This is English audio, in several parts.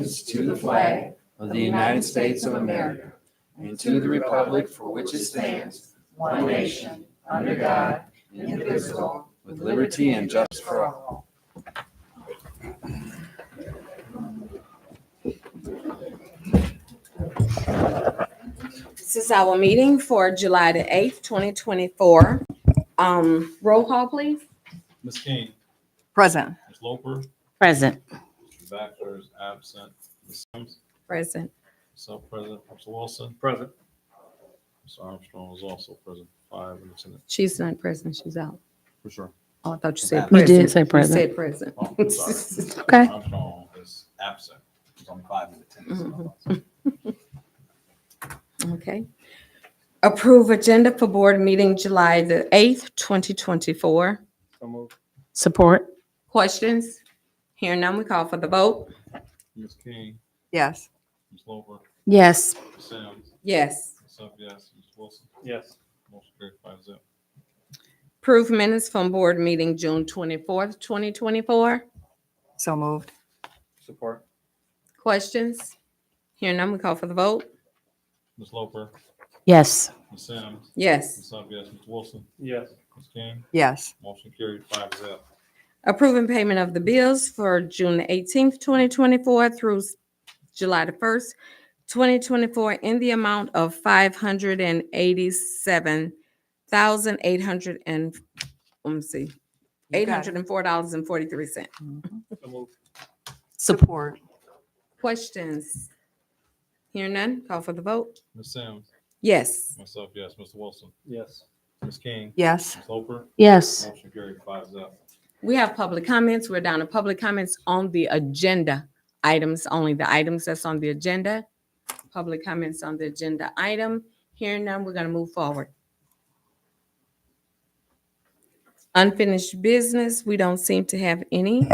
allegiance to the flag of the United States of America and to the republic for which it stands, one nation, under God, indivisible, with liberty and justice for all. This is our meeting for July the 8th, 2024. Roll call, please. Ms. King, Present. Ms. Loper, Present. Mr. Baxter is absent. Ms. Sims, Present. myself present. Mr. Wilson. Present. Mr. Armstrong is also present. 5 in attendance. She's not present, she's out. For sure. Oh, I thought you said You present. did say You present. said present. Oh, I'm sorry. Okay. Armstrong is absent. He's only 5 in attendance. Okay. Approve agenda for board meeting July the 8th, 2024. So moved. Support. Questions? Hearing none, we call for the vote. Ms. King, Yes. Ms. Loper, Yes. Ms. Sims, Yes. myself, yes. Mr. Wilson. Yes. Motion carried 5-0. Approve minutes from board meeting June 24th, 2024. So moved. Support. Questions? Hearing none, we call for the vote. Ms. Loper, Yes. Ms. Sims, Yes. myself, yes. Mr. Wilson. Yes. Ms. King, Yes. motion carried 5-0. Approving payment of the bills for June 18th, 2024 through July the 1st, 2024 in the amount of $587,800 and, let me see, You got it. $804.43. So moved. Support. Questions? Hearing none, call for the vote. Ms. Sims, Yes. myself, yes. Mr. Wilson. Yes. Ms. King, Yes. Ms. Loper, Yes. motion carried 5-0. We have public comments. We're down to public comments on the agenda items, only the items that's on the agenda. Public comments on the agenda item. Hearing none, we're going to move forward. Unfinished business, we don't seem to have any.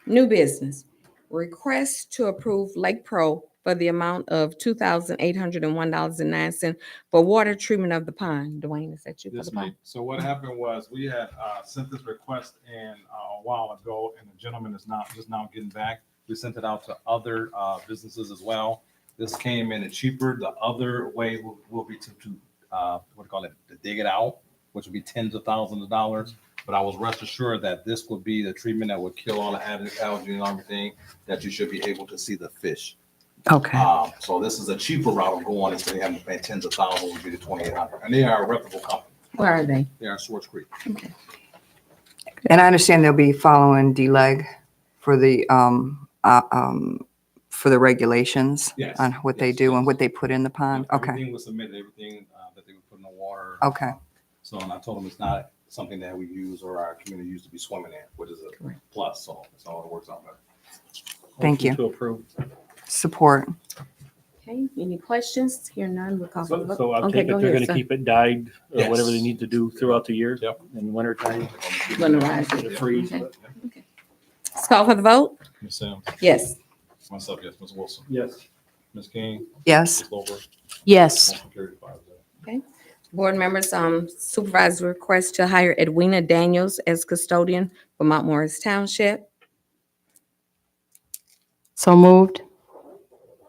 New business, request to approve Lake Pro for the amount of $2,801.09 for water treatment of the pond. Dwayne, is that you for This the pond? May. So what happened was we had sent this request in a while ago, and the gentleman is just now getting back. We sent it out to other businesses as well. This came in cheaper. The other way will be to dig it out, which would be tens of thousands of dollars. But I was rest assured that this would be the treatment that would kill all the algae and everything, that you should be able to see the fish. Okay. So this is a cheaper route of going instead of having to pay tens of thousands, would be the 2,800. And they are a reputable company. Where are they? They are Swartz Creek. And I understand they'll be following DLEG for the regulations Yes. on what they Yes, do and yes. what they put in the pond. Okay. Everything was submitted, everything that they would put in the water. Okay. So, and I told them it's not something that we use or our community used to be swimming in, which is a Correct. plus. So it's all, it works out better. Thank you. To approve. Support. Okay, any questions? Hearing none, we'll call for the vote. So I Okay, take it go they're ahead, gonna sir. keep it dyed or Yes. whatever they need to do throughout the year? Yep. In winter time, Winterize it. let it freeze. Okay. Let's call for the vote. Ms. Sims, Yes. myself, yes. Ms. Wilson, Yes. Ms. King, Yes. Ms. Lover, Yes. motion carried 5-0. Board members, supervisor request to hire Edwina Daniels as custodian for Mount Morris Township. So moved.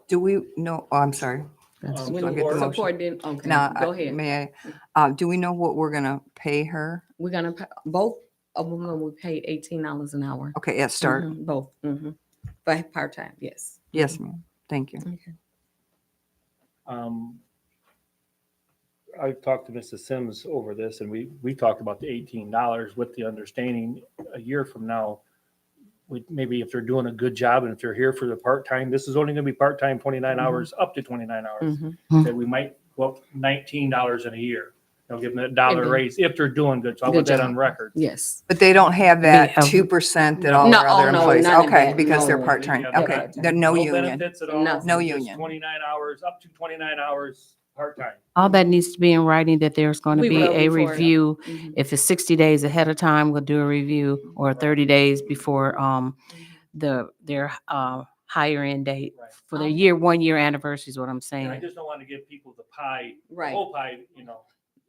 Do we know, oh, I'm sorry. We I'll need get the motion. support then, okay, Now, go ahead. may I, do we know what we're gonna pay her? We're gonna, both of them, we paid $18 an hour. Okay, yeah, start. Both, for part-time, yes. Yes, ma'am. Thank you. Okay. I talked to Mrs. Sims over this and we talked about the $18 with the understanding a year from now, maybe if they're doing a good job and if they're here for the part-time, this is only gonna be part-time, 29 hours, up to 29 hours. That we might go up $19 in a year. They'll give them a $1 Mhm. raise if they're doing good. So I Good want that job. on record. Yes. But they don't have that have- 2% that all No, our other oh, no, employees, none of okay, that, because they're no. part-time. Yeah, Okay, part-time. they're no union. Benefits at all. No. No just union. 29 hours, up to 29 hours, part-time. All that needs to be in writing that there's going to We be will a before it. review. Mhm. If it's 60 days ahead of time, we'll do a review, or 30 days before their higher end date Right. for their 1 year anniversary is what I'm And I saying. just don't want to give people the pie, the Right. whole pie,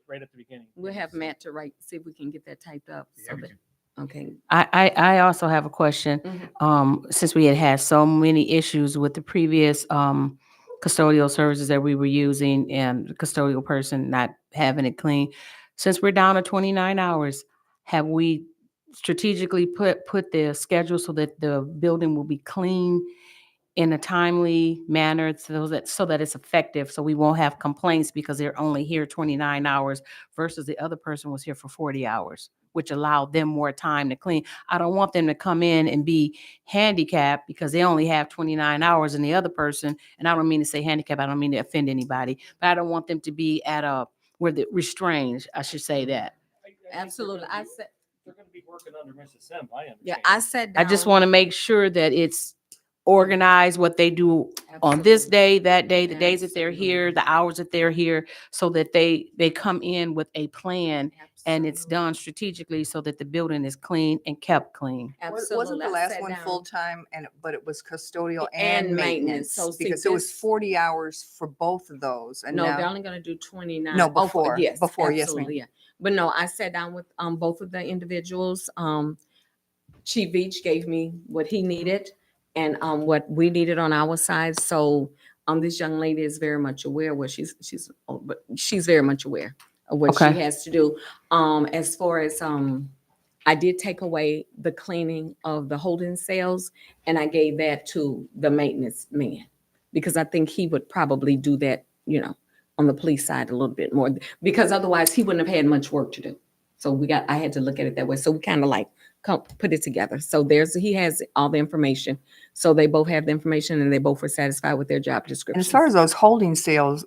right at the beginning. We'll have Matt to write, see if we can get that typed up. Yeah, So we that, can. Okay. I also have a question. Mhm. Since we had so many issues with the previous custodial services that we were using and the custodial person not having it clean, since we're down to 29 hours, have we strategically put the schedule so that the building will be clean in a timely manner so that it's effective, so we won't have complaints because they're only here 29 hours versus the other person was here for 40 hours, which allowed them more time to clean. I don't want them to come in and be handicapped because they only have 29 hours and the other person, and I don't mean to say handicap, I don't mean to offend anybody, but I don't want them to be at where the restrained, I should say that. Absolutely. I said, They're gonna be working under Mrs. Sims, I understand. yeah, I sat I down. just want to make sure that it's organized, what they do on this day, that day, the days that they're here, the hours that they're here, so that they come in with a plan and it's done strategically so that the building is clean and kept clean. Wasn't the I last sat one down. full-time but it was custodial And and maintenance. maintenance? So see, Because it was this- 40 hours for both of those and No, they're now, only gonna do 29. No, Oh, before, yes, yes, ma'am. absolutely, yeah. But no, I sat down with both of the individuals. Chief Beach gave me what he needed and what we needed on our side. So this young lady is very much aware what she's very much aware of what Okay. she has to do. As far as I did take away the cleaning of the holding cells and I gave that to the maintenance man because I think he would probably do that, you know, on the police side a little bit more because otherwise he wouldn't have had much work to do. So I had to look at it that way. So we kind of like put it together. So he has all the information. So they both have the information and they both were satisfied with their job and description. as far as those holding cells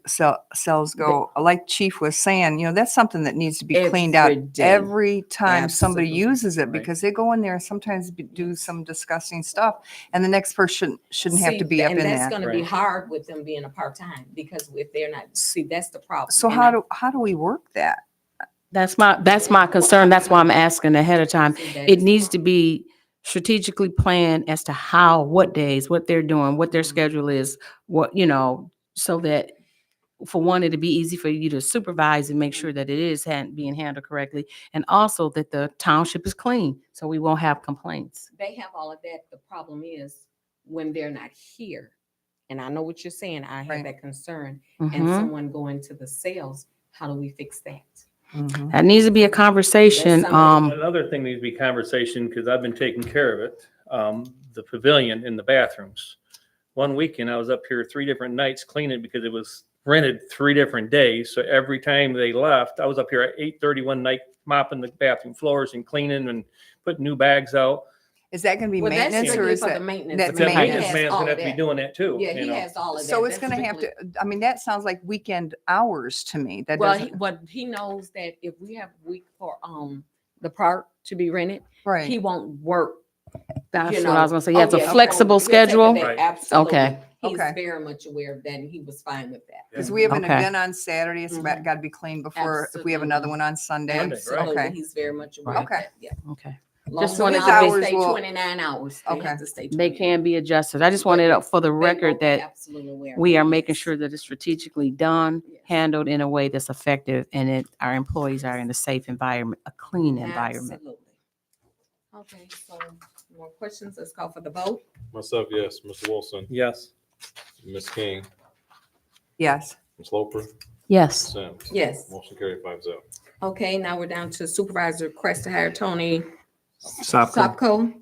go, like Chief was saying, that's something that needs to be cleaned out Every day. every time somebody Absolutely. uses it Right. because they go in there and sometimes do some disgusting stuff and the next person shouldn't have to be up in And that's that. going to be Right. hard with them being a part-time because if they're not, that's the problem. So And how do we work that? That's my concern. That's why I'm asking ahead of time. See, that It is needs to wrong. be strategically planned as to what days, what they're doing, what their schedule is, so that for one, it'd be easy for you to supervise and make sure that it is being handled correctly. And also that the township is clean, so we won't have complaints. They have all of that. The problem is when they're not here. And I know what you're saying. I have Right. that concern. And Mhm. someone going to the sales, how do we fix that? Mhm. That needs to be a conversation. That's something- Another thing needs to be conversation, because I've been taking care of it, the pavilion in the bathrooms. One weekend, I was up here 3 different nights cleaning because it was rented 3 different days. So every time they left, I was up here at 8:30 one night mopping the bathroom floors and cleaning and putting new bags out. Is that going to be Well, that's maintenance or strictly is for the that? maintenance. that's But the man. He maintenance has man's all gonna of have to be that. doing that too. Yeah, you he know. has all of that. So it's That's going to have strictly- to, I mean, that sounds like weekend hours to me. That Well, doesn't, he knows that if we have a week for the park to be rented, right. he won't work. That's you what I was know. gonna say. He has Oh, a yeah, flexible he'll take care of schedule. that. Right. Absolutely. Okay. He's Okay. very much aware of that and he was fine with that. Because we have an Okay. event on Saturday. It's Mhm. got to be cleaned before, if we have another Absolutely. one on Sunday. Monday, right? Absolutely. Okay. He's very much aware of Okay. that. Yeah. Okay. Long Just as wanted the to be- hours stay will- 29 hours. They Okay. have to stay They 29. can be adjusted. I just wanted it for the They record both are that absolutely aware of we that, are making yes. sure that it's strategically done, Yes. handled in a way that's effective, and our employees are in a safe environment, a clean environment. Absolutely. Okay, so more questions? Let's call for the vote. Myself, yes. Mr. Wilson, Yes. Ms. King, Yes. Ms. Loper, Yes. Sims. Yes. Motion carried 5-0. Okay, now we're down to supervisor request to hire Tony Sopko. Sopko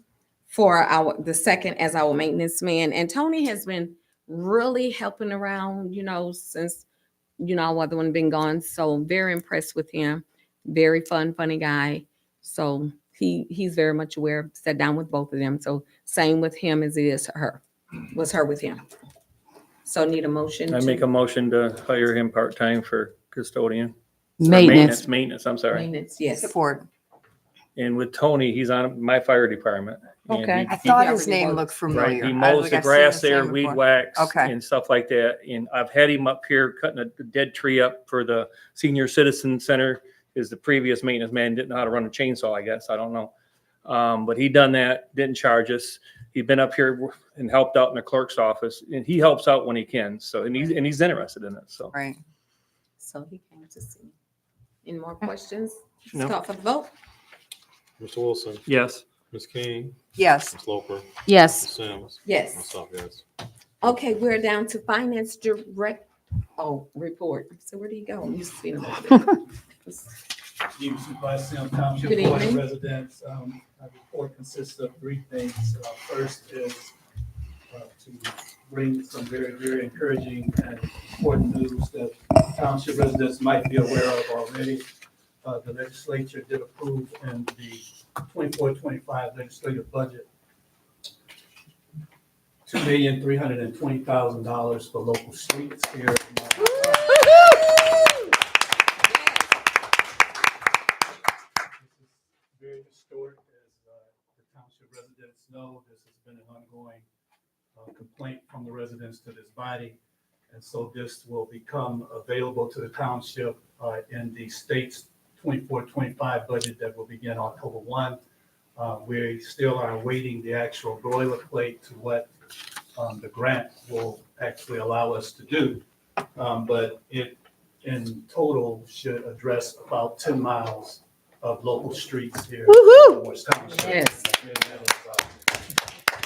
for the second as our maintenance man. And Tony has been really helping around, since, our other one been gone. So I'm very impressed with him. Very funny guy. So he's very much aware, sat down with both of them. So same with him as it is her with him. So need a motion. I make a motion to hire him part-time for custodian. Or Maintenance. Maintenance, I'm sorry. Maintenance, yes. Support. And with Tony, he's on my fire department. and Okay. he- I thought he his already name works. looked Right, familiar. he I mows think the I've seen grass his there, name weed before. whacks Okay. and stuff like that. And I've had him up here cutting a dead tree up for the senior citizen center. Is the previous maintenance man didn't know how to run a chainsaw, I guess. I don't know. But he done that, didn't charge us. He's been up here and helped out in the clerk's office, and he helps out when he can. So, and he's interested in it. So, Right. So he came to see. Any more questions? No. Let's call for the vote. Mr. Wilson, Yes. Ms. King, Yes. Ms. Loper, Yes. Ms. Sims, Yes. myself, yes. Okay, we're down to finance report. So where do you go? I'm used to seeing him over there. Evening Supervisor, Sam Township Good Board of evening. Residents. My report consists of three things. First is to bring some very, very encouraging and important news that township residents might be aware of already. The legislature did approve in the 24-25 legislative budget $2,320,000 for local streets here. Very historic, as the township residents know. This has been an ongoing complaint from the residents to this body. And so this will become available to the township in the state's 24-25 budget that will begin October 1. We still are awaiting the actual boilerplate to what the grant will actually allow us to do. But it in total should address about 10 miles of local streets here in Morris Township. Yes.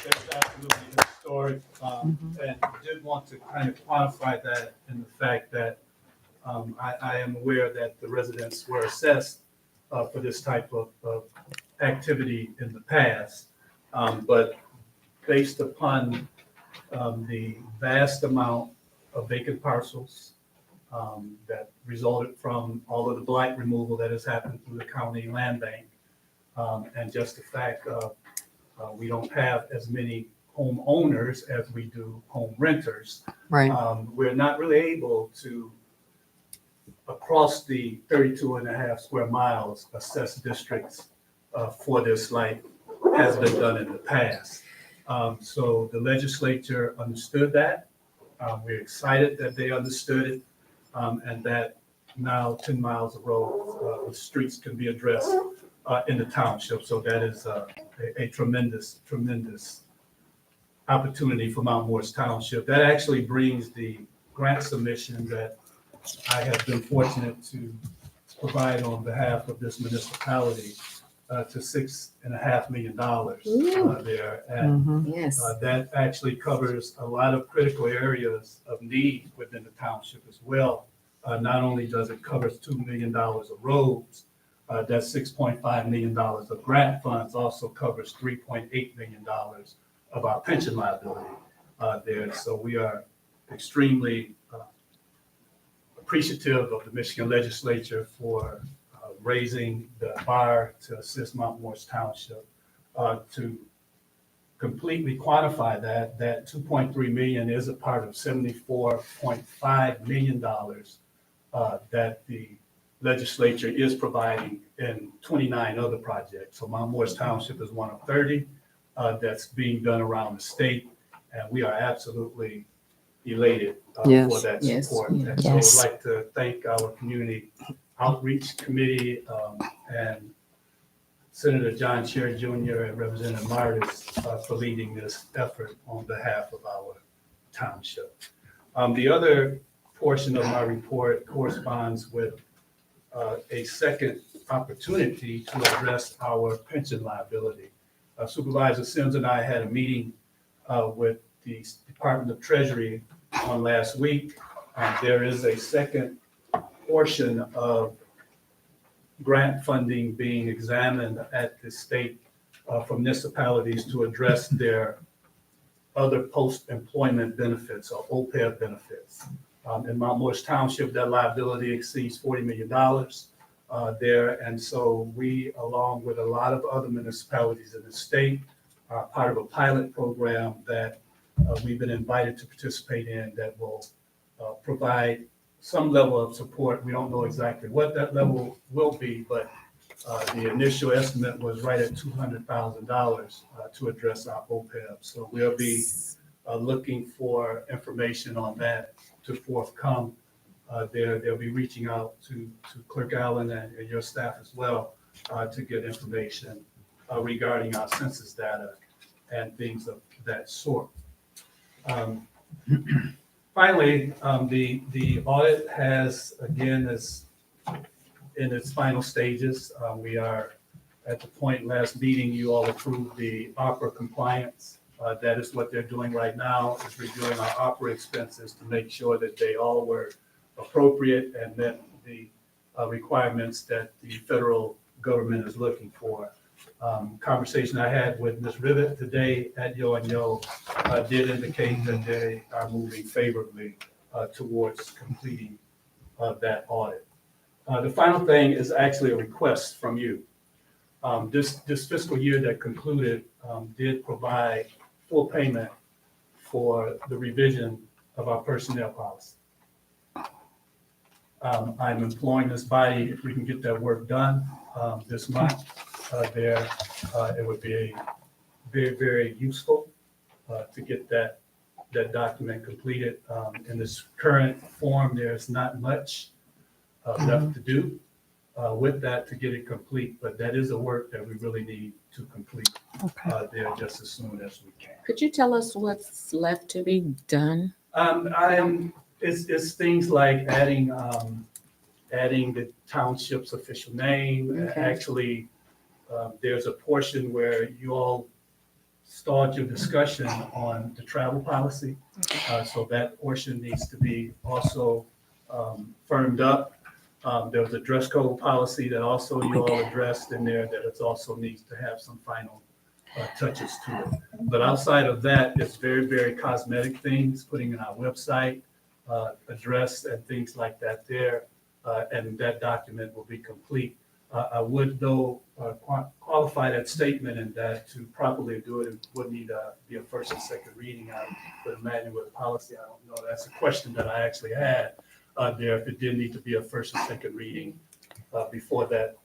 That's absolutely historic, and did want to kind of quantify that in the fact that I am aware that the residents were assessed for this type of activity in the past, but based upon the vast amount of vacant parcels that resulted from all of the blight removal that has happened through the county land bank, and just the fact we don't have as many homeowners as we do home renters. Right. We're not really able to, across the 32.5 square miles, assess districts for this like has been done in the past. So the legislature understood that. We're excited that they understood it, and that now 10 miles of road, streets can be addressed in the township. So that is a tremendous, tremendous opportunity for Mount Morris Township. That actually brings the grant submission that I have been fortunate to provide on behalf of this municipality to $6.5 million there. And Yes. that actually covers a lot of critical areas of need within the township as well. Not only does it cover $2 million of roads, that $6.5 million of grant funds also covers $3.8 million of our pension liability there. So we are extremely appreciative of the Michigan legislature for raising the bar to assist Mount Morris Township. To completely quantify that 2.3 million is a part of $74.5 million that the legislature is providing in 29 other projects. So Mount Morris Township is one of 30 that's being done around the state, and we are absolutely elated Yes. for that Yes. support. And so I'd like to thank our community outreach committee and Senator John Cherry Jr. and Representative Martis for leading this effort on behalf of our township. The other portion of my report corresponds with a second opportunity to address our pension liability. Supervisor Sims and I had a meeting with the Department of Treasury on last week. There is a second portion of grant funding being examined at the state for municipalities to address their other post-employment benefits or OPEB benefits. In Mount Morris Township, that liability exceeds $40 million there. And so we, along with a lot of other municipalities in the state, are part of a pilot program that we've been invited to participate in that will provide some level of support. We don't know exactly what that level will be, but the initial estimate was right at $200,000 to address our OPEB. So we'll be looking for information on that to forthcome. They'll be reaching out to Clerk Allen and your staff as well to get information regarding our census data and things of that sort. Finally, the audit has, again, is in its final stages. We are At the point last meeting, you all approved the opera compliance. That is what they're doing right now, is reviewing our opera expenses to make sure that they all were appropriate and met the requirements that the federal government is looking for. Conversation I had with Ms. Rivet today at Yo and Yo did indicate that they are moving favorably towards completing that audit. The final thing is actually a request from you. This fiscal year that concluded did provide full payment for the revision of our personnel policy. I'm imploring this body, if we can get that work done this month, it would be very, very useful to get that document completed. In this current form, there's not much left to do with that to get it complete, but that is a work that we really need to complete there just as soon as we can. Could you tell us what's left to be done? It's things like adding the township's official name. Okay. Actually, there's a portion where you all start your discussion on the travel policy. So that portion needs to be also firmed up. There was a dress code policy that also you all addressed in there that it also needs to have some final touches to it. But outside of that, it's very, very cosmetic things, putting in our website, address and things like that there. And that document will be complete. I would though qualify that statement in that to properly do it would need to be a first and second reading. I would imagine with policy, I don't know. That's a question that I actually had there, if it did need to be a first and second reading before that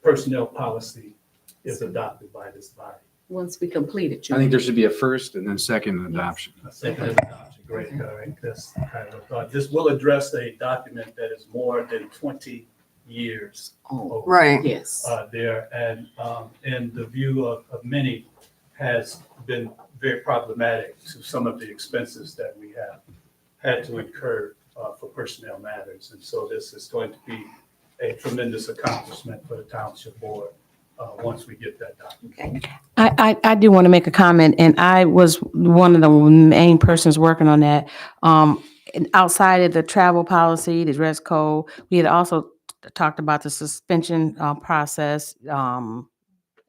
personnel policy is adopted by this body. Once we complete it. I think there should be a first and then second adoption. A second adoption, great, all right, that's kind of a thought. This will address a document that is more than 20 years Oh, old. Right. yes. There, and the view of many has been very problematic to some of the expenses that we have had to incur for personnel matters. And so this is going to be a tremendous accomplishment for the township board once we get that document. Okay. I do want to make a comment, and I was one of the main persons working on that. And outside of the travel policy, the dress code, we had also talked about the suspension process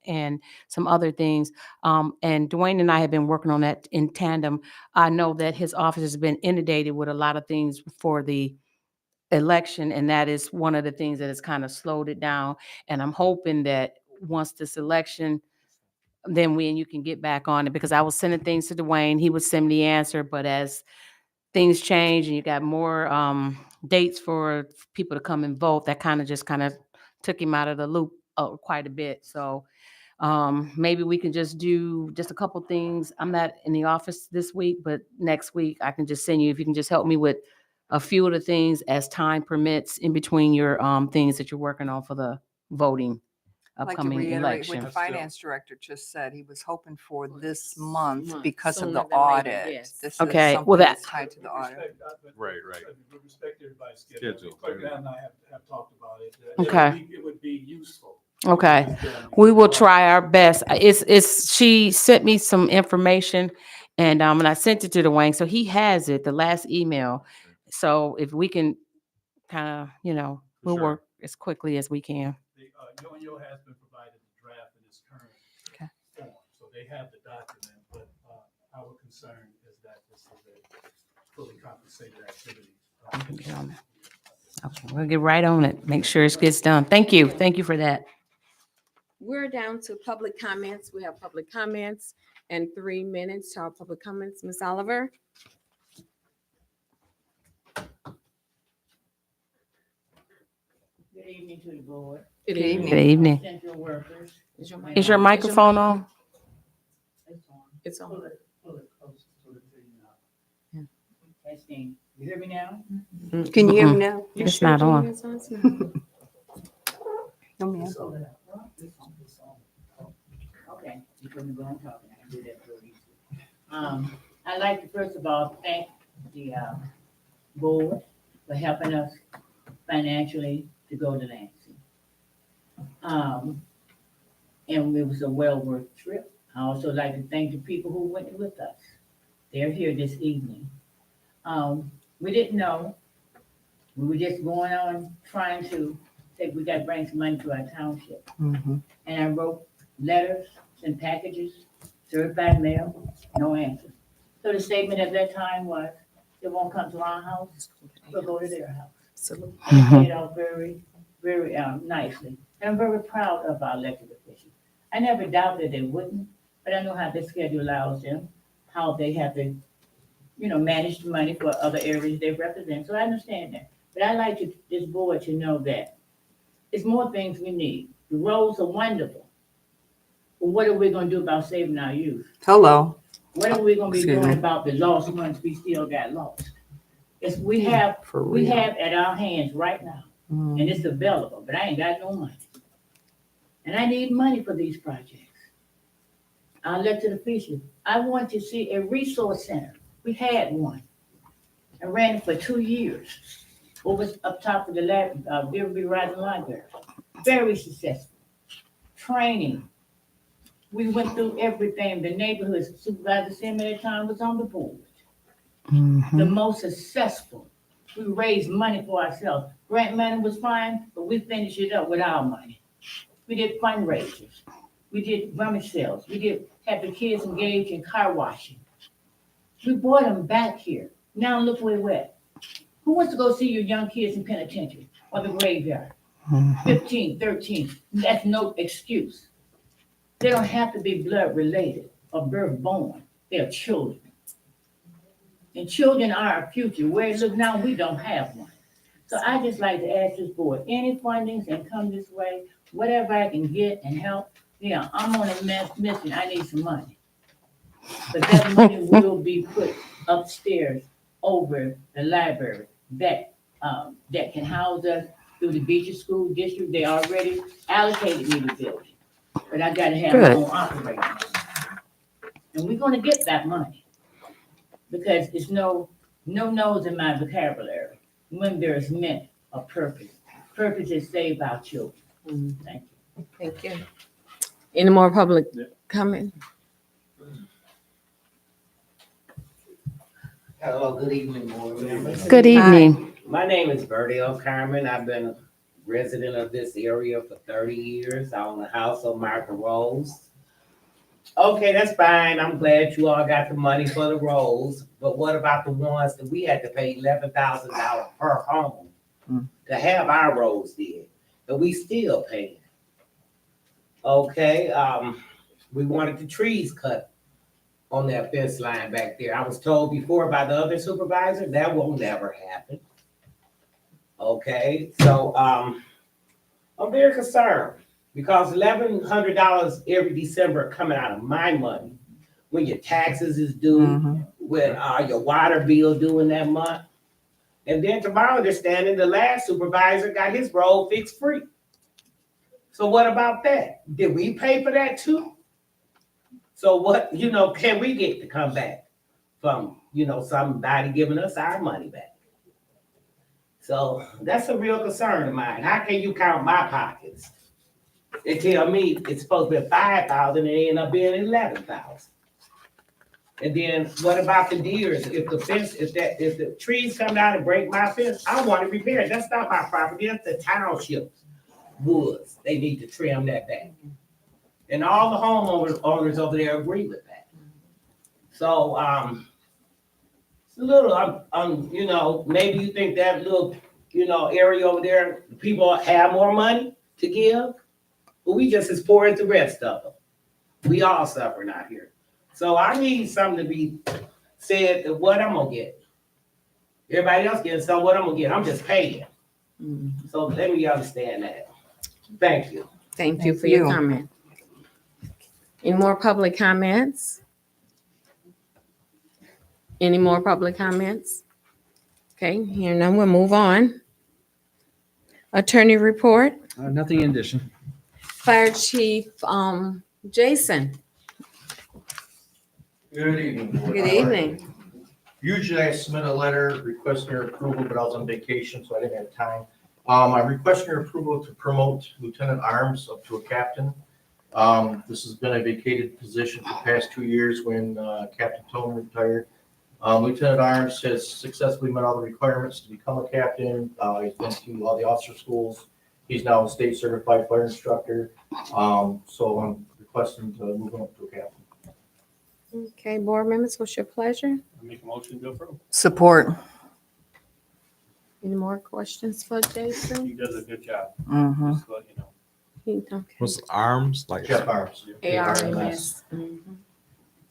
and some other things. And Dwayne and I have been working on that in tandem. I know that his office has been inundated with a lot of things for the election, and that is one of the things that has kind of slowed it down. And I'm hoping that once this election, then we and you can get back on it, because I was sending things to Dwayne. He would send me the answer, but as things change and you got more dates for people to come and vote, that kind of took him out of the loop quite a bit. So maybe we can just do just a couple things. I'm not in the office this week, but next week I can just send you, if you can just help me with a few of the things as time permits in between your things that you're working on for the voting I'd like to upcoming reiterate what election. the finance director just said. He was hoping for this month because of Sooner the than later, audit. yes. This is Okay, something well, that- that's tied to the audit. Right. We respect everybody's schedule. Schedule. Clerk and I have talked about it. Okay. It would be useful. Okay. We will try our best. She sent me some information and I sent it to Dwayne. So he has it, the last email. So if we can kind of, we'll Sure. work as quickly as we can. Yo has been provided the draft in its current Okay. form, so they have the document, but our concern is that this is a fully compensated activity. Get on that. Okay, we'll get right on it. Make sure it gets done. Thank you. Thank you for that. We're down to public comments. We have public comments and 3 minutes to our public comments. Ms. Oliver? Good evening to the board, Good evening. Good evening. central workers. Is your Is your microphone on? It's on. It's Pull on. it close to the thing now. Testing. You hear me now? Can you hear me now? You It's sure, not Julie, on. it's It's not. No, ma'am. Pull it up. It's on. Okay, you couldn't go on talking. I can do that real easy. I'd like to first of all thank the board for helping us financially to go to Lansing. and it was a well worth trip. I also like to thank the people who went with us. They're here this evening. We didn't know. We were just going on trying to say we got to bring some money to our township. Mhm. And I wrote letters and packages, certified mail, no answer. So the statement at that time was, they won't come to our house, we'll go to their house. Absolutely. And it played out very, very nicely. And I'm very proud of our elected officials. I never doubted they wouldn't, but I know how the schedule allows them, how they have to, manage the money for other areas they represent. So I understand that. But I like this board to know that it's more things we need. The roads are wonderful. But what are we gonna do about saving our youth? Hello. What are we gonna be Excuse doing me. about the lost ones we still got lost? We have For we real. have at our hands right now, Mm. and it's available, but I ain't got no money. And I need money for these projects. Our elected officials, I want to see a resource center. We had one. I ran it for 2 years. Over up top of the Beaverby Rising Library. Very successful. Training. We went through everything. The neighborhood supervisor Sim at that time was on the board. The most successful. We raised money for ourselves. Grant money was fine, but we finished it up with our money. We did fundraisers. We did rummage sales. We did have the kids engaged in car washing. We brought them back here. Now look where we're at. Who wants to go see your young kids in penitentiary or the graveyard? 15, 13. That's no excuse. They don't have to be blood related or birth born. They're children. And children are our future. Where it look now, we don't have one. So I just like to ask this board, any fundings that come this way, whatever I can get and help, I'm on a mission. I need some money. But that money will be put upstairs over the library that can house us through the Beaches School District. They already allocated me the building. But I gotta have my own operating. And we're gonna get that money. Because it's no no's in my vocabulary. When there is meant a purpose. Purpose is save our children. Thank you. Thank you. Any more public comment? Hello, good evening, board members. Good evening. My name is Bertie L. Carmen. I've been a resident of this area for 30 years. I own a house on Martha Rose. Okay, that's fine. I'm glad you all got the money for the roads, but what about the ones that we had to pay $11,000 per home to have our roads did, but we still paying? Okay, we wanted the trees cut on that fence line back there. I was told before by the other supervisor, that will never happen. Okay, so, I'm very concerned because $1,100 every December coming out of my money when your taxes is due, when, your water bill due in that month. And then to my understanding, the last supervisor got his road fixed free. So what about that? Did we pay for that too? So what, can we get to come back from, somebody giving us our money back? So that's a real concern of mine. How can you count my pockets? They tell me it's supposed to be 5,000 and it end up being 11,000. And then what about the deers? If the trees come down and break my fence, I want to repair it. That's not my property. That's the township's woods. They need to trim that back. And all the homeowners over there agree with that. So, it's a little, maybe you think that little, area over there, people have more money to give, but we just as poor as the rest of them. We all suffering out here. So I need something to be said that what I'm gonna get. Everybody else getting some, what I'm gonna get. I'm just paying. So let me understand that. Thank you. Thank you Thank for your you. comment. Any more public comments? Any more public comments? Okay, here none, we'll move on. Attorney report, Nothing in addition. Fire Chief, Jason. Good evening. Board. Good evening. Usually I submit a letter requesting your approval, but I was on vacation, so I didn't have time. I'm requesting your approval to promote Lieutenant Arms up to a captain. This has been a vacated position for the past 2 years when Captain Tone retired. Lieutenant Arms has successfully met all the requirements to become a captain. He's been to all the officer schools. He's now a state certified fire instructor. So I'm requesting to move him up to a captain. Okay, board members, what's your pleasure? I make a motion to approve. Support. Any more questions for He Jason? does a good job. Mhm. Just to let you know. Okay. What's arms like? Jeff Arms. ARMS. Mhm. In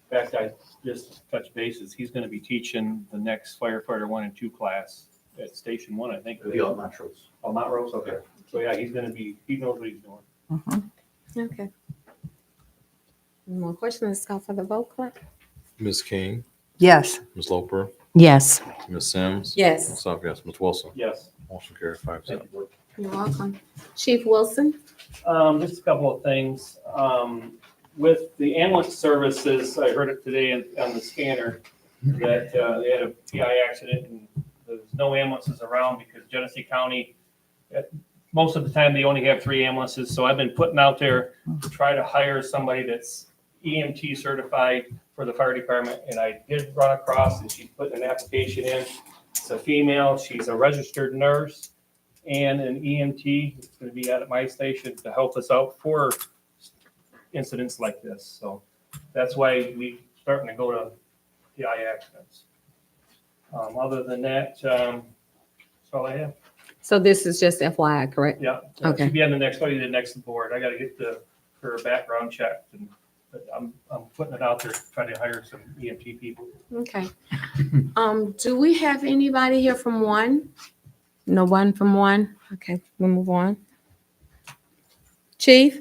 fact, I just touched bases. He's gonna be teaching the next firefighter 1 and 2 class at Station 1, I think. The Montrose. Oh, Mount Rose, okay. So yeah, he knows what he's doing. Mhm. Okay. Any more questions? Let's call for the vote, clerk. Ms. King, Yes. Ms. Loper, Yes. Ms. Sims. Yes. Myself, yes. Ms. Wilson. Yes. Motion carried 5-0. Thank you, Board. You're welcome. Chief Wilson? Just a couple of things. With the ambulance services, I heard it today on the scanner that they had a PI accident and there's no ambulances around because Genesee County, most of the time, they only have 3 ambulances. So I've been putting out there to try to hire somebody that's EMT certified for the fire department. And I did run across and she's putting an application in. It's a female. She's a registered nurse and an EMT. It's going to be out at my station to help us out for incidents like this. So that's why we starting to go to PI accidents. Other than that, that's all I have. So this is just FYI, correct? Yeah. Okay. She'll be on the next board. I got to get her background checked, but I'm putting it out there, trying to hire some EMT people. Okay. Do we have anybody here from one? No one from one? Okay, we'll move on. Chief,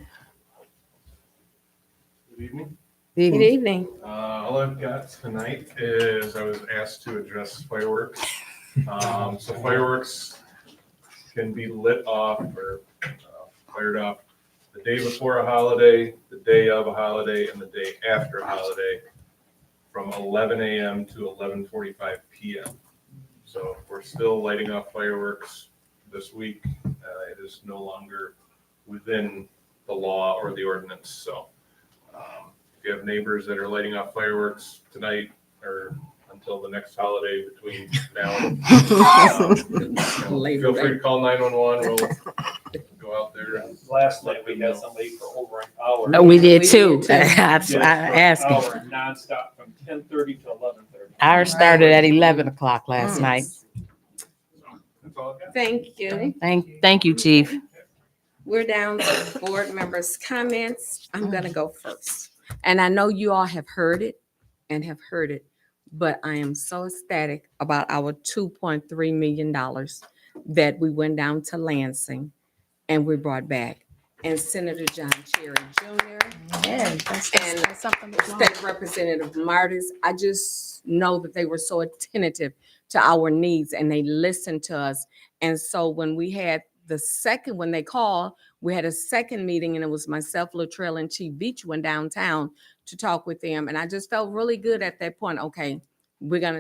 Good evening. good evening. All I've got tonight is I was asked to address fireworks. So fireworks can be lit off or fired off the day before a holiday, the day of a holiday, and the day after a holiday from 11 a.m. to 11:45 p.m. So we're still lighting off fireworks this week. It is no longer within the law or the ordinance. So if you have neighbors that are lighting off fireworks tonight or until the next holiday between now and feel free to call 911. We'll go out there and Last night, we had somebody for over an hour. Oh, we did too. We did too. I Yes, for an asked him. hour nonstop from 10:30 to 11:30. Ours started at 11 o'clock last night. that's all I've got. Thank you. Thank you, Chief. We're down to board members' comments. I'm gonna go first. And I know you all have heard it, but I am so ecstatic about our $2.3 million that we went down to Lansing and we brought back. And Senator John Cherry Jr. Yeah, and something. State Representative Martis, I just know that they were so attentive to our needs and they listened to us. And so when we had when they called, we had a second meeting and it was myself, Latrell, and Chief Beach went downtown to talk with them. And I just felt really good at that point. Okay,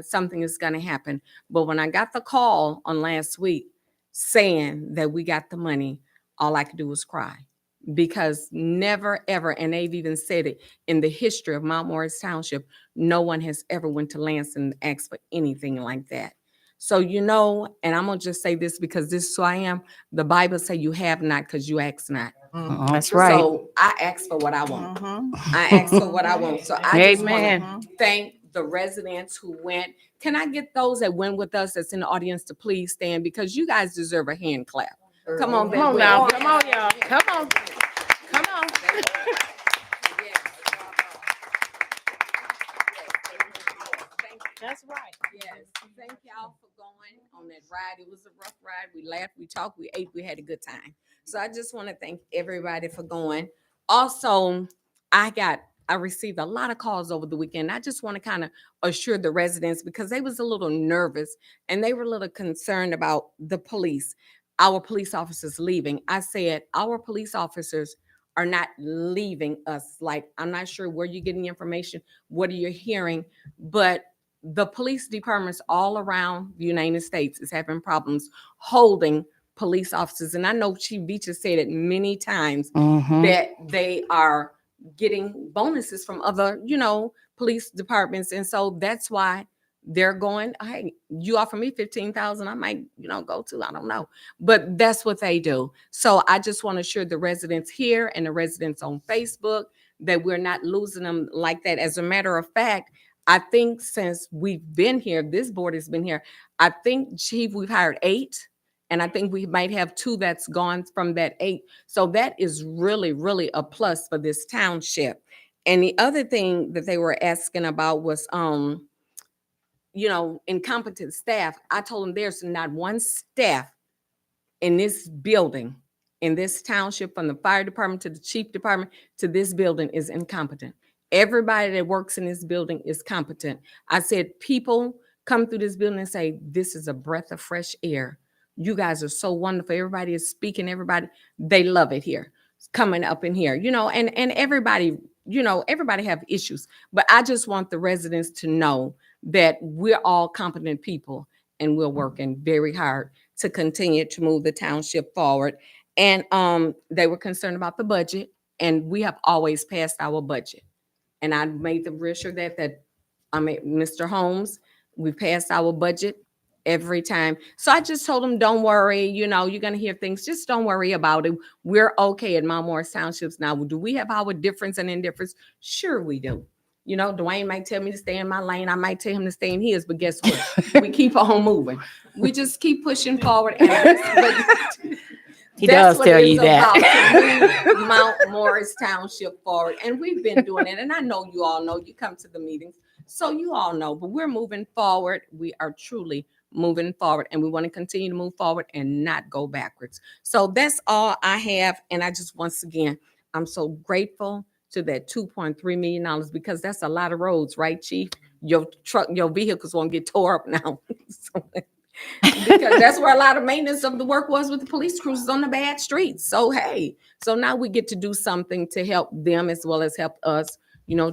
something is gonna happen. But when I got the call on last week saying that we got the money, all I could do was cry. Because never, ever, and they've even said it in the history of Mount Morris Township, no one has ever went to Lansing and asked for anything like that. So, and I'm going to just say this because this is who I am. The Bible say you have not because you ask not. That's right. So I ask for what I want. Mhm. I ask for what I want. So I just want Amen. to thank the residents who went. Can I get those that went with us that's in the audience to please stand because you guys deserve a hand clap. Come on, Come on baby. now. Come on, y'all. Come on. Come on. That's right. Yes, thank y'all for going on that ride. It was a rough ride. We laughed, we talked, we ate, we had a good time. So I just want to thank everybody for going. Also, I received a lot of calls over the weekend. I just want to kind of assure the residents because they was a little nervous and they were a little concerned about the police, our police officers leaving. I said, our police officers are not leaving us. Like, I'm not sure where you're getting information, what are you hearing, but the police departments all around the United States is having problems holding police officers, and I know Chief Beach has said it many times, Mhm. that they are getting bonuses from other, police departments. And so that's why they're going, hey, you offer me 15,000, I might, go to, I don't know. But that's what they do. So I just want to assure the residents here and the residents on Facebook that we're not losing them like that. As a matter of fact, I think since we've been here, this board has been here, I think, Chief, we've hired 8. And I think we might have 2 that's gone from that 8. So that is really, really a plus for this township. And the other thing that they were asking about was, incompetent staff. I told them there's not one staff in this building, in this township, from the fire department to the chief department to this building, is incompetent. Everybody that works in this building is competent. I said, people come through this building and say, this is a breath of fresh air. You guys are so wonderful. Everybody is speaking. Everybody, they love it here. It's coming up in here, and everybody, everybody have issues. But I just want the residents to know that we're all competent people and we're working very hard to continue to move the township forward. And they were concerned about the budget, and we have always passed our budget. And I made them reassure that Mr. Holmes, we passed our budget every time. So I just told them, don't worry, you're going to hear things. Just don't worry about it. We're okay at Mount Morris Townships now. Do we have our difference and indifference? Sure we do. Dwayne might tell me to stay in my lane. I might tell him to stay in his, but guess what? We keep on moving. We just keep pushing forward. He does tell you that. To move Mount Morris Township forward. And we've been doing it. And I know you all know, you come to the meetings, so you all know, but we're moving forward. We are truly moving forward, and we want to continue to move forward and not go backwards. So that's all I have. And I just, once again, I'm so grateful to that $2.3 million, because that's a lot of roads, right, Chief? Your vehicles won't get tore up now. Because that's where a lot of maintenance of the work was with the police cruisers on the bad streets. So, hey, so now we get to do something to help them as well as help us,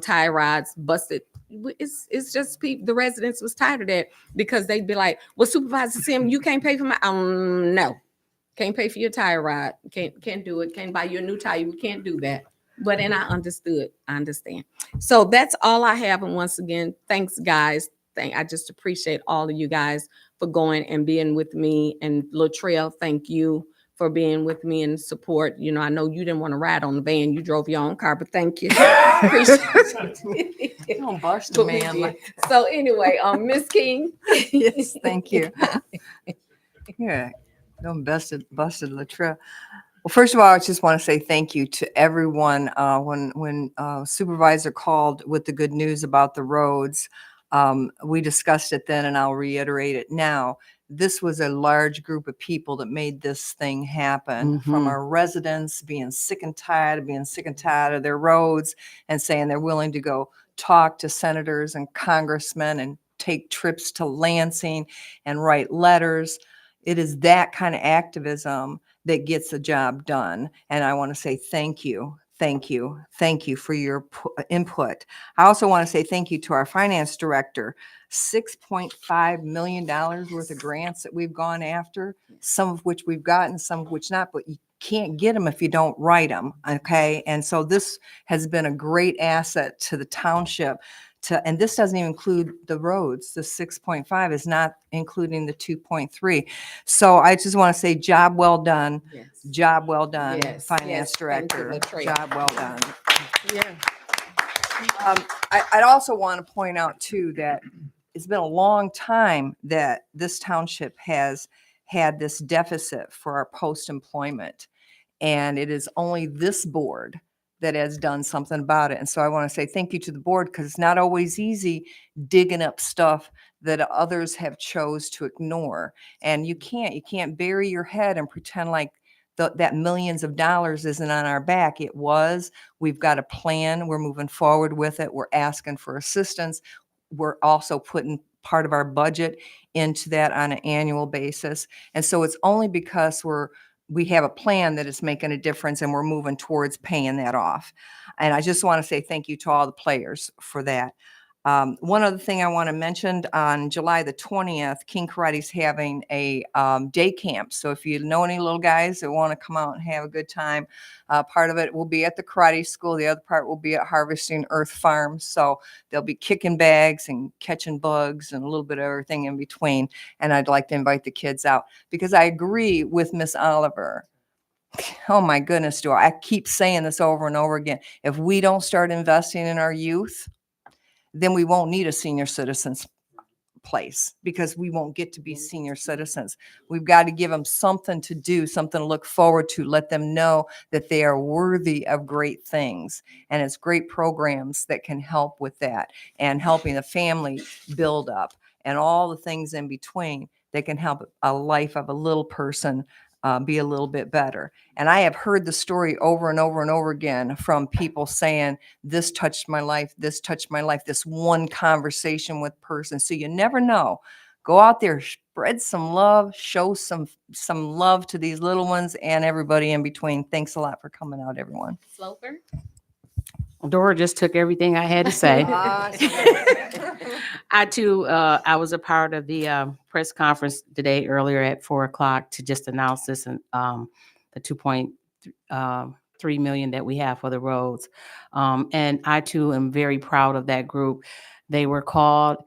tie rods, busted. It's just the residents was tired of that, because they'd be like, well, Supervisor Sim, you can't pay for my, no, can't pay for your tire rod. Can't do it. Can't buy you a new tire. We can't do that. But, and I understand. So that's all I have. And once again, thanks, guys. I just appreciate all of you guys for going and being with me. And Latrell, thank you for being with me and support. I know you didn't want to ride on the van. You drove your own car, but thank you. Appreciate it. Don't bust a But we man did. like So anyway, Miss King. Yes, thank you. Yeah, don't busted Latrell. Well, first of all, I just want to say thank you to everyone. When Supervisor called with the good news about the roads, we discussed it then, and I'll reiterate it now. This was a large group of people that made this thing happen, from our residents being sick and tired of their roads, and saying they're willing to go talk to senators and congressmen and take trips to Lansing and write letters. It is that kind of activism that gets the job done. And I want to say thank you. Thank you. Thank you for your input. I also want to say thank you to our finance director. $6.5 million worth of grants that we've gone after, some of which we've gotten, some of which not, but you can't get them if you don't write them. Okay. And so this has been a great asset to the township. And this doesn't even include the roads. The 6.5 is not including the 2.3. So I just want to say, job well done. Yes. Job well done, Yes, finance yes. Thank you, director. Latrell. Job well done. Yeah. I'd also want to point out too that it's been a long time that this township has had this deficit for our post-employment. And it is only this board that has done something about it. And so I want to say thank you to the board, because it's not always easy digging up stuff that others have chose to ignore. And you can't bury your head and pretend like that millions of dollars isn't on our back. It was. We've got a plan. We're moving forward with it. We're asking for assistance. We're also putting part of our budget into that on an annual basis. And so it's only because we have a plan that is making a difference, and we're moving towards paying that off. And I just want to say thank you to all the players for that. One other thing I want to mention, on July the 20th, King Karate's having a day camp. So if you know any little guys that want to come out and have a good time, part of it will be at the karate school. The other part will be at Harvesting Earth Farm. So they'll be kicking bags and catching bugs and a little bit of everything in between. And I'd like to invite the kids out because I agree with Miss Oliver. Oh my goodness, do I keep saying this over and over again. If we don't start investing in our youth, then we won't need a senior citizens place because we won't get to be senior citizens. We've got to give them something to do, something to look forward to, let them know that they are worthy of great things. And it's great programs that can help with that and helping the family build up and all the things in between that can help a life of a little person be a little bit better. And I have heard the story over and over and over again from people saying, this touched my life, this touched my life, this one conversation with person. So you never know. Go out there, spread some love, show some love to these little ones and everybody in between. Thanks a lot for coming out, everyone. Sloper? Dora just took everything I had to say. I too, I was a part of the press conference today earlier at 4:00 to just announce this and the 2.3 million that we have for the roads. And I too am very proud of that group. They were called,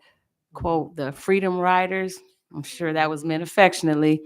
quote, the Freedom Riders. I'm sure that was meant affectionately.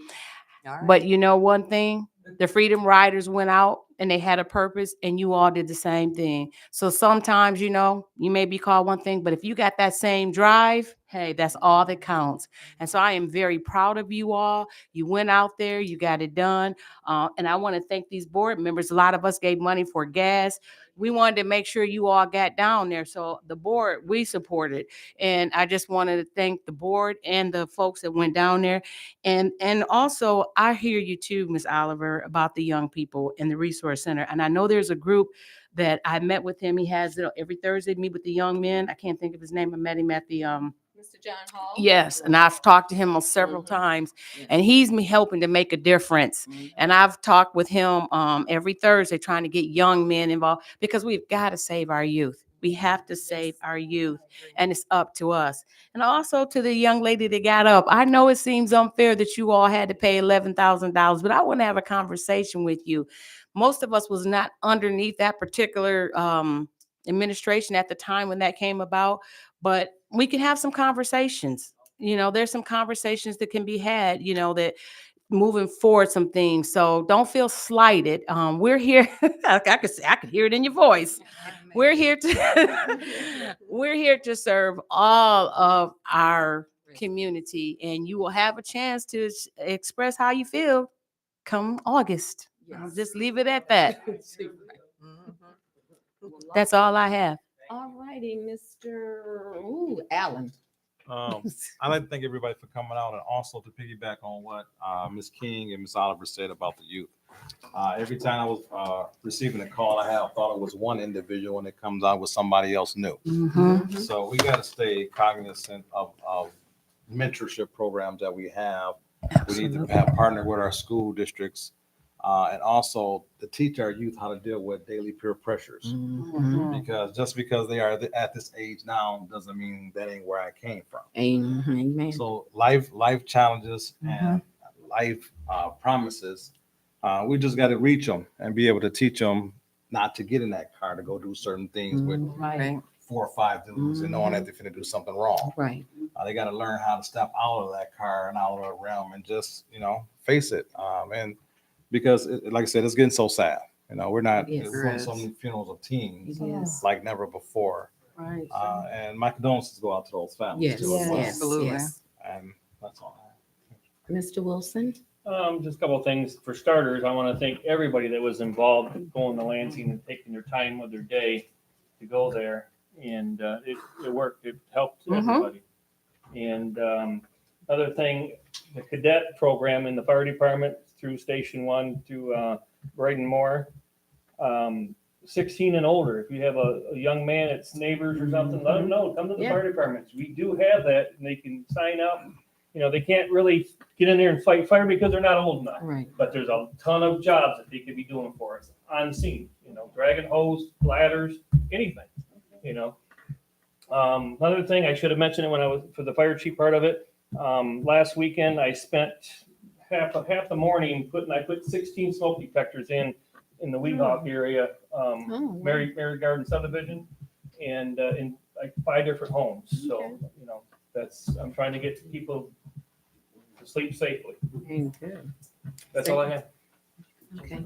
But you know one thing, the Freedom Riders went out and they had a purpose and you all did the same thing. So sometimes, you know, you may be called one thing, but if you got that same drive, hey, that's all that counts. And so I am very proud of you all. You went out there, you got it done. And I want to thank these board members. A lot of us gave money for gas. We wanted to make sure you all got down there. So the board, we supported. And I just wanted to thank the board and the folks that went down there. And also, I hear you too, Ms. Oliver, about the young people in the Resource Center. And I know there's a group that I met with him. He has it every Thursday, meet with the young men. I can't think of his name. I met him at the Mr. John Hall? Yes, and I've talked to him several times, and he's me helping to make a difference. And I've talked with him every Thursday, trying to get young men involved because we've got to save our youth. We have to save our youth, and it's up to us. And also to the young lady that got up, I know it seems unfair that you all had to pay $11,000, but I want to have a conversation with you. Most of us was not underneath that particular administration at the time when that came about, but we can have some conversations. You know, there's some conversations that can be had, you know, that moving forward some things. So don't feel slighted. We're here. I could hear it in your voice. We're here to serve all of our community, and you will have a chance to express how you feel come August. I'll just leave it at that. That's all I have. All righty, Mr. Allen. I'd like to thank everybody for coming out and also to piggyback on what Ms. King and Ms. Oliver said about the youth. Every time I was receiving a call, I thought it was one individual and it comes out with somebody else new. Mm-hmm. So we got to stay cognizant of mentorship programs that we have. We need to have partnered with our school districts and also to teach our youth how to deal with daily peer pressures. Mm-hmm. Because just because they are at this age now doesn't mean that ain't where I came from. Amen. So life challenges and life promises, we just got to reach them and be able to teach them not to get in that car to go do certain things with Right. 4 or 5 dudes and knowing that they're going to do something wrong. Right. They got to learn how to step out of that car and out of the realm and just, face it. And because, like I said, it's getting so sad. We're not Yes. doing so many funerals of teens Yes. like never before. Right. And my condolences go out to those families Yes. too. As well. Yes. Absolutely. Yes. And that's all. Mr. Wilson? Just a couple of things. For starters, I want to thank everybody that was involved in going to Lansing and taking their time with their day to go there. And it worked. It helped everybody. And other thing, the cadet program in the fire department through Station 1 to Brighton Moore, 16 and older. If you have a young man that's neighbors or something, let them know. Come to the fire departments. We do have that, and they can sign up. They can't really get in there and fight fire because they're not old enough. Right. But there's a ton of jobs that they could be doing for us on scene. Dragging hose, ladders, anything. Another thing, I should have mentioned it when I was, for the fire chief part of it. Last weekend, I spent half the morning I put 16 smoke detectors in the Weehawk area, wow. Mary Garden subdivision, and in like 5 different homes. So, you know, I'm trying to get people to sleep safely. Good. That's all I have. Okay.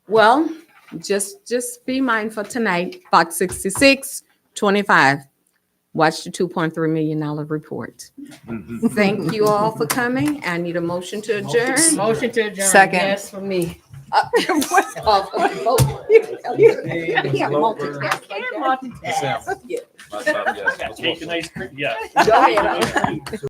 Well, just be mindful tonight, Fox 66, 25. Watch the $2.3 million report. Thank you all for coming. I need a motion to adjourn. Motion to adjourn. Second. Yes, for me. What's up? Yeah, multitask like that. Multitask. Myself, yes. Cake and ice cream, yes. Go ahead.